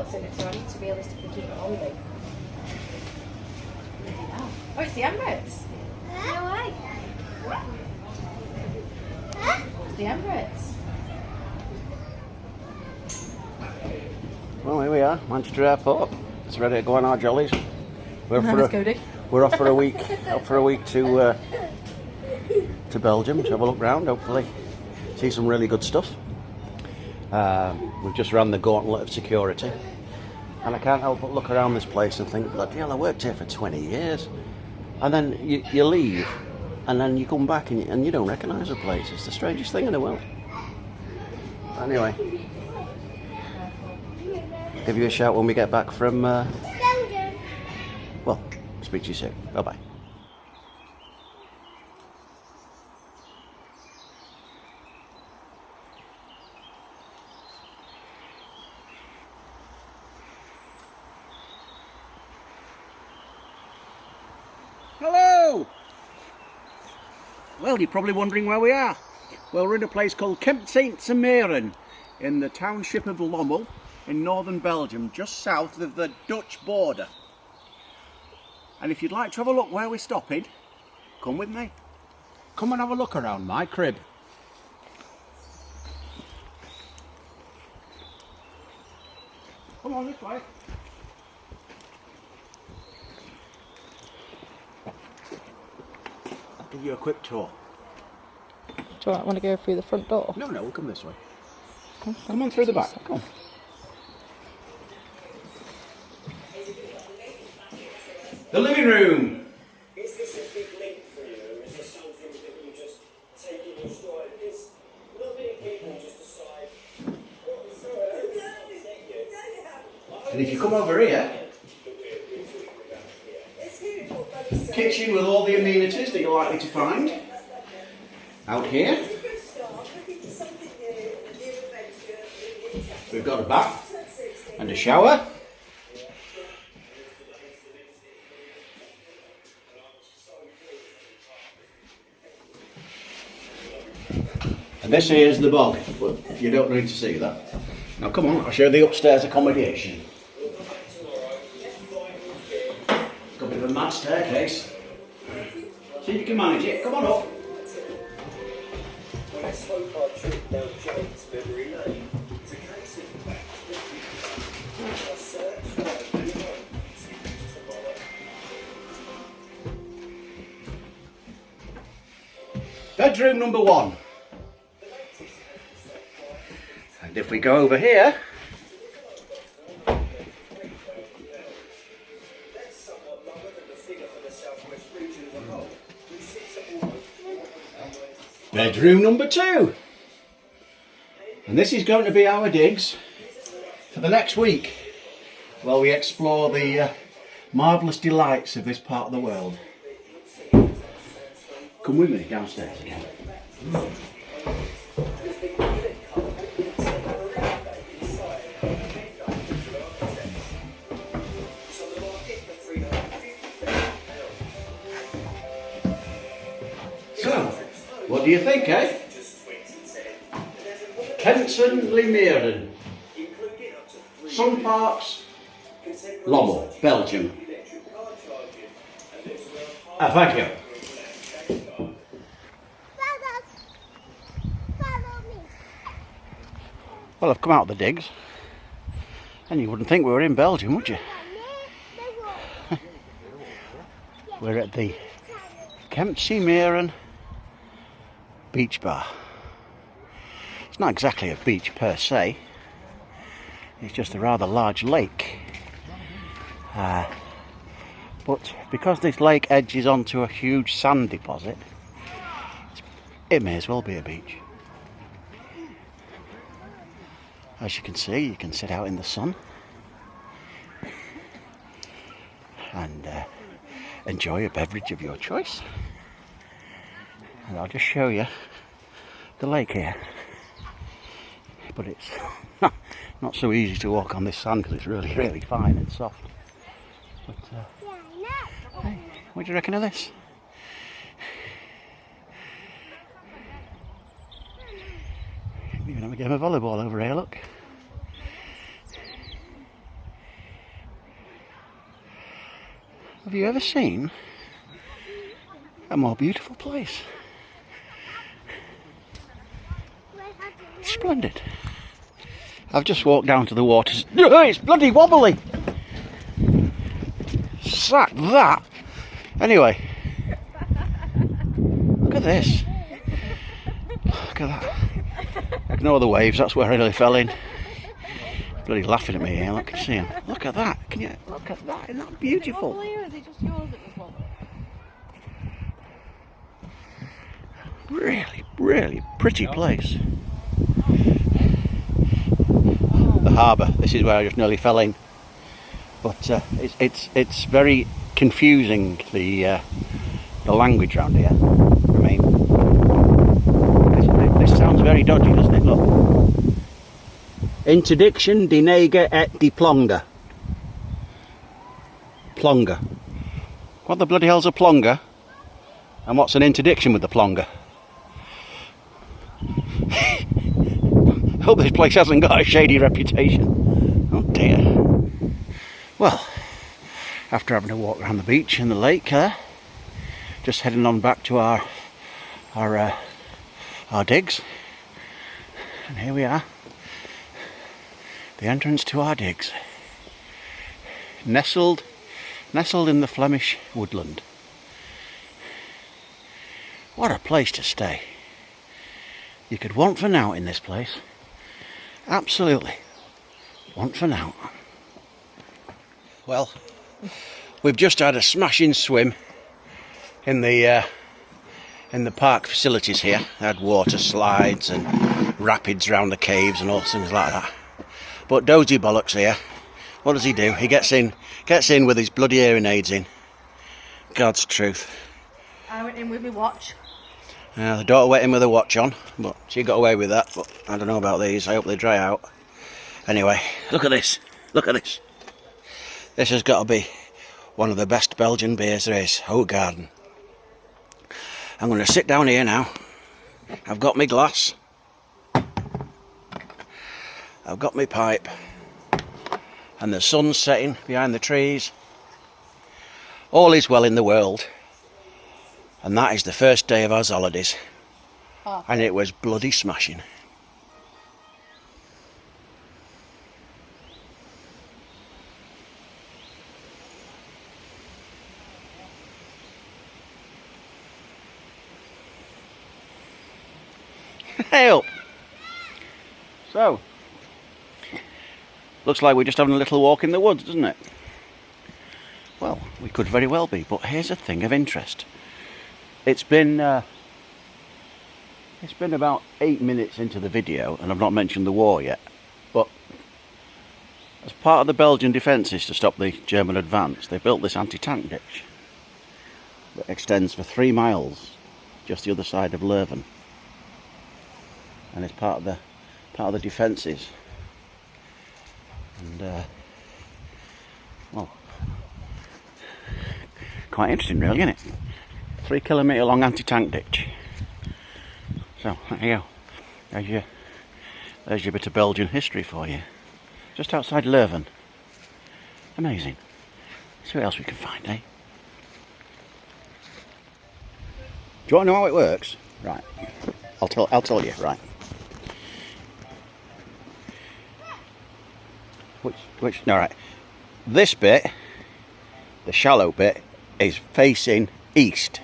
what's in it, so I need to realistically keep it holding. Oh, it's the Emirates. No way. It's the Emirates. Well, here we are, Manchester Airport. It's ready to go on our jollies. We're off for a week. Off for a week to Belgium to have a look round. Hopefully, see some really good stuff. We've just run the gauntlet of security, and I can't help but look around this place and think, bloody hell, I worked here for 20 years. And then you leave, and then you come back and you don't recognise the place. It's the strangest thing in the world. Anyway, give you a shout when we get back from. Well, speak to you soon. Bye bye. Hello! Well, you're probably wondering where we are. Well, we're in a place called Kemp Saint-Meren in the township of Lommel in northern Belgium, just south of the Dutch border. And if you'd like to have a look where we're stopping, come with me. Come and have a look around my crib. Come on this way. I'll give you a quick tour. Do you want to go through the front door? No, we'll come this way. Okay. Come on through the back. Come on. The living room. Is this a big leap for you, or is this something that you just take in your stride? Because not many people just decide, And if you come over here, kitchen with all the amenities that you're likely to find. Out here, we've got a bath and a shower. And this here is the bog, but you don't need to see that. Now come on, I'll show you the upstairs accommodation. Got a bit of a mad staircase. See if you can manage it. Come on up. let's hope our trip down James memory lane is a case of a search for a new home tomorrow. Bedroom number 1. And if we go over here, bedroom number 2. And this is going to be our digs for the next week while we explore the marvellous delights of this part of the world. Come with me downstairs again. So, what do you think, eh? Kensen-Limeren. Sun Parks, Lommel, Belgium. Thank you. Well, I've come out of the digs, and you wouldn't think we were in Belgium, would you? We're at the Kemp-Meren beach bar. It's not exactly a beach per se, it's just a rather large lake. But because this lake edges onto a huge sand deposit, it may as well be a beach. As you can see, you can sit out in the sun and enjoy a beverage of your choice. And I'll just show you the lake here. But it's not so easy to walk on this sand because it's really, really fine and soft. But hey, what do you reckon of this? We can have a game of volleyball over here, look. Have you ever seen a more beautiful place? Splendid. I've just walked down to the waters. It's bloody wobbly! Sack that! Anyway, look at this. Look at that. Ignore the waves, that's where I nearly fell in. Bloody laughing at me here, look, see him. Look at that, can you look at that? Isn't that beautiful? Wobbly, or is it just yours that was wobbly? Really, really pretty place. The harbour, this is where I just nearly fell in. But it's very confusing, the language around here. I mean, this sounds very dodgy, doesn't it? Look. Interdiction de nega et de plonga. Plonga. What the bloody hell's a plonga? And what's an interdiction with the plonga? Hope this place hasn't got a shady reputation. Oh dear. Well, after having a walk around the beach and the lake there, just heading on back to our digs. And here we are. The entrance to our digs. Nestled in the Flemish woodland. What a place to stay. You could want for now in this place. Absolutely. Want for now. Well, we've just had a smashing swim in the park facilities here. They had water slides and rapids around the caves and all things like that. But Dozy Bollocks here, what does he do? He gets in with his bloody hearing aids in. God's truth. I went in with my watch. The daughter went in with her watch on, but she got away with that. But I don't know about these. I hope they dry out. Anyway, look at this. Look at this. This has got to be one of the best Belgian beers there is. Oak Garden. I'm going to sit down here now. I've got my glass. I've got my pipe. And the sun's setting behind the trees. All is well in the world. And that is the first day of our holidays. Oh. And it was bloody smashing. Hey up! So, looks like we're just having a little walk in the woods, doesn't it? Well, we could very well be, but here's a thing of interest. It's been about 8 minutes into the video, and I've not mentioned the war yet. But as part of the Belgian defences to stop the German advance, they built this anti-tank ditch that extends for 3 miles, just the other side of Leuven. And it's part of the defences. And well, quite interesting, really, isn't it? 3 kilometre long anti-tank ditch. So there you go. There's your bit of Belgian history for you. Just outside Leuven. Amazing. See what else we can find, eh? Do you want to know how it works? Right. I'll tell you. Right. Which? No, right. This bit, the shallow bit, is facing east.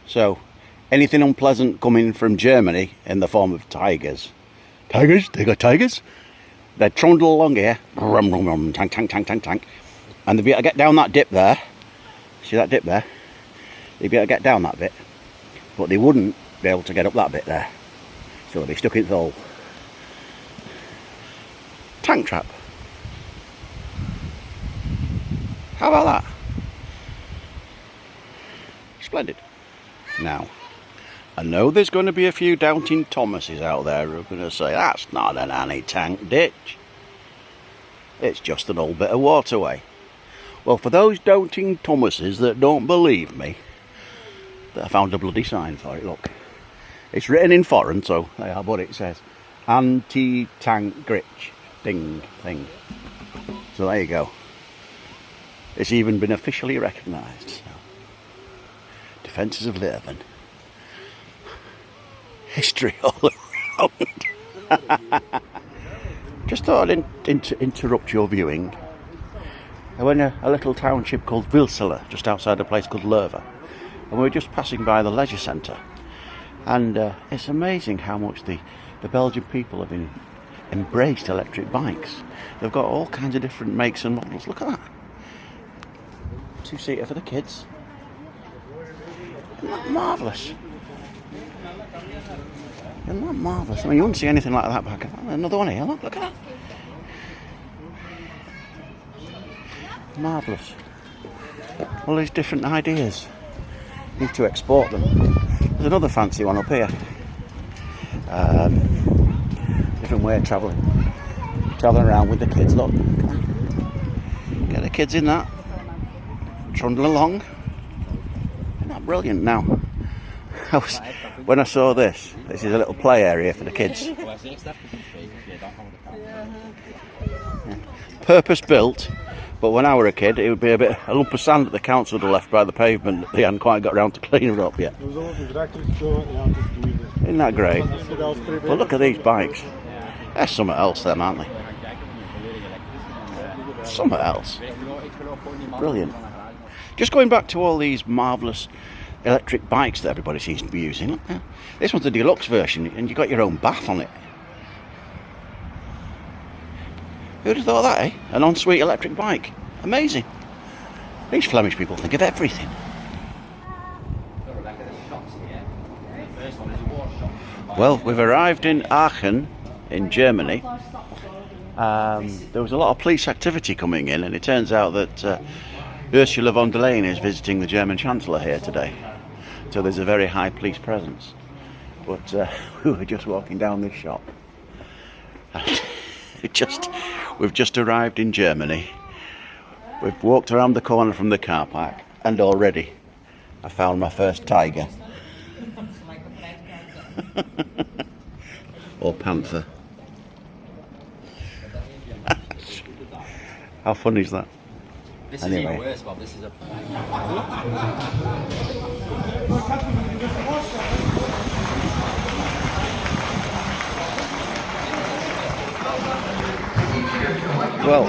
So anything unpleasant coming from Germany in the form of tigers. Tigers? They got tigers? They trundle along here. Rum, rum, rum, tank, tank, tank, tank, tank. And they'd be able to get down that dip there. See that dip there? They'd be able to get down that bit. But they wouldn't be able to get up that bit there. So they'd be stuck in the hole. Tank trap. How about that? Splendid. Now, I know there's going to be a few doubting Thomases out there who are going to say, that's not an anti-tank ditch. It's just an old bit of waterway. Well, for those doubting Thomases that don't believe me, I found a bloody sign for it, look. It's written in foreign, so there, what it says. Anti-tank ditch thing. So there you go. It's even been officially recognised. So. Defences of Leuven. History all around. Just thought I'd interrupt your viewing. I went a little township called Wilsele, just outside a place called Leuven. And we were just passing by the leisure centre. And it's amazing how much the Belgian people have embraced electric bikes. They've got all kinds of different makes and models. Look at that. Two-seater for the kids. Isn't that marvellous? Isn't that marvellous? I mean, you wouldn't see anything like that back. Another one here, look at that. Marvellous. All these different ideas. Need to export them. There's another fancy one up here. Different way of travelling. Travelling around with the kids, look. Get the kids in that. Trundle along. Isn't that brilliant now? When I saw this is a little play area for the kids. Yeah. Purpose built. But when I were a kid, it would be a lump of sand that the council had left by the pavement that they hadn't quite got around to cleaning it up yet. Isn't that great? But look at these bikes. They're something else, them, aren't they? Something else. Brilliant. Just going back to all these marvellous electric bikes that everybody seems to be using. Look, this one's the deluxe version, and you've got your own bath on it. Who'd have thought that, eh? An ensuite electric bike. Amazing. These Flemish people think of everything. Well, we've arrived in Aachen, in Germany. There was a lot of police activity coming in, and it turns out that Ursula von der Leyen is visiting the German Chancellor here today. So there's a very high police presence. But we were just walking down this shop. We've just arrived in Germany. We've walked around the corner from the car park, and already I found my first tiger. Or panther. How funny is that? This Anyway. is even worse, Bob. This is a... Well,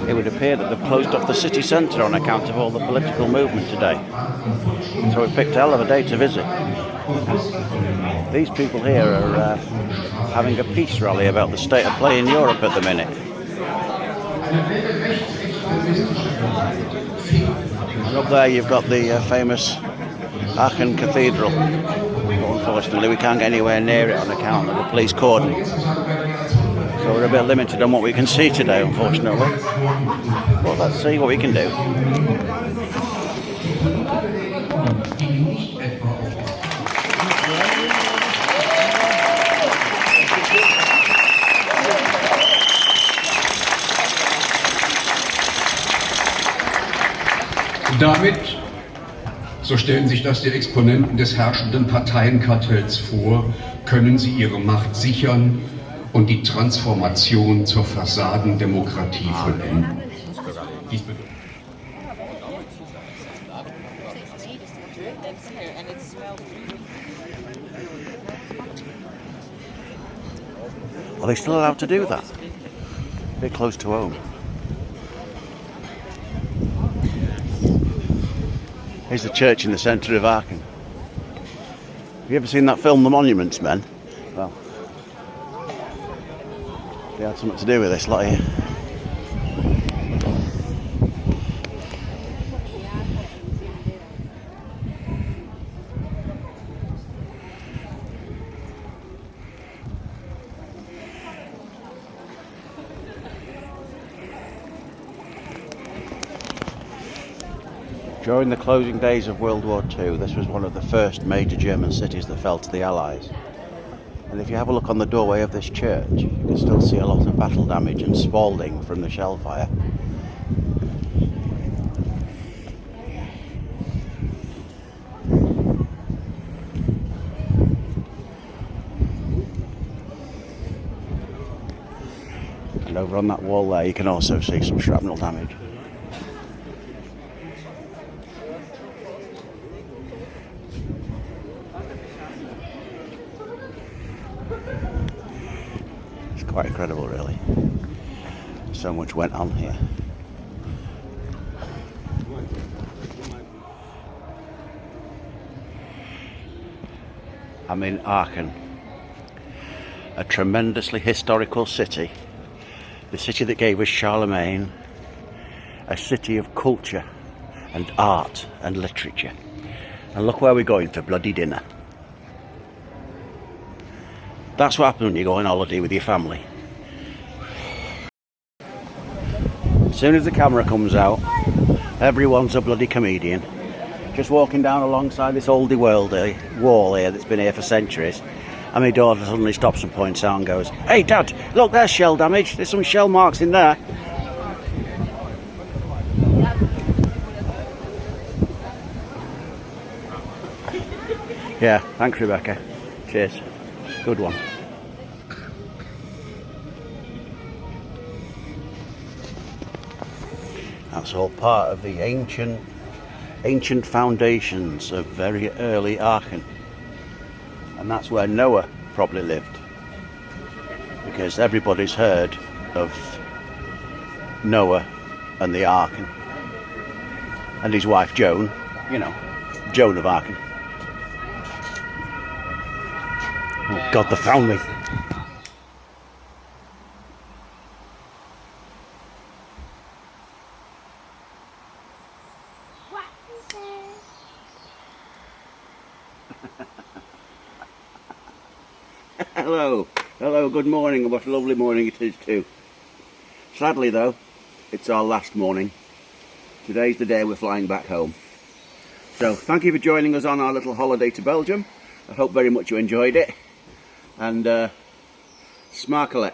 it would appear that they've closed off the city centre on account of all the political movement today. So we've picked a hell of a day to visit. These people here are having a peace rally about the state of play in Europe at the minute. And up there you've got the famous Aachen Cathedral. But unfortunately we can't get anywhere near it on account of the police cordon. So we're a bit limited on what we can see today, unfortunately. But let's see what we can do. Damit, so stellen sich das die Exponenten des herrschenden Parteienkartells vor, können sie ihre Macht sichern und die Transformation zur Fassadendemokratie vollenden. Are they still allowed to do that? A bit close to home. Here's the church in the centre of Aachen. Have you ever seen that film, The Monuments Men? Well, they had something to do with this lot here. During the closing days of World War II, this was one of the first major German cities that fell to the Allies. And if you have a look on the doorway of this church, you can still see a lot of battle damage and spalding from the shell fire. And over on that wall there, you can also see some shrapnel damage. quite incredible, really. So much went on here. I'm in Aachen, a tremendously historical city, the city that gave us Charlemagne, a city of culture and art and literature. And look where we're going for bloody dinner. That's what happens when you go on holiday with your family. As soon as the camera comes out, everyone's a bloody comedian. Just walking down alongside this oldie worldy wall here that's been here for centuries, and my daughter suddenly stops and points out and goes, "Hey Dad, look, there's shell damage, there's some shell marks in there." Yeah, thanks Rebecca. Cheers. Good one. That's all part of the ancient foundations of very early Aachen. And that's where Noah probably lived. Because everybody's heard of Noah and the Ark. And his wife Joan, you know, Joan of Arc. Oh God, they found me. Hello, good morning, and what a lovely morning it is too. Sadly though, it's our last morning. Today's the day we're flying back home. So thank you for joining us on our little holiday to Belgium. I hope very much you enjoyed it. And Smarkelet.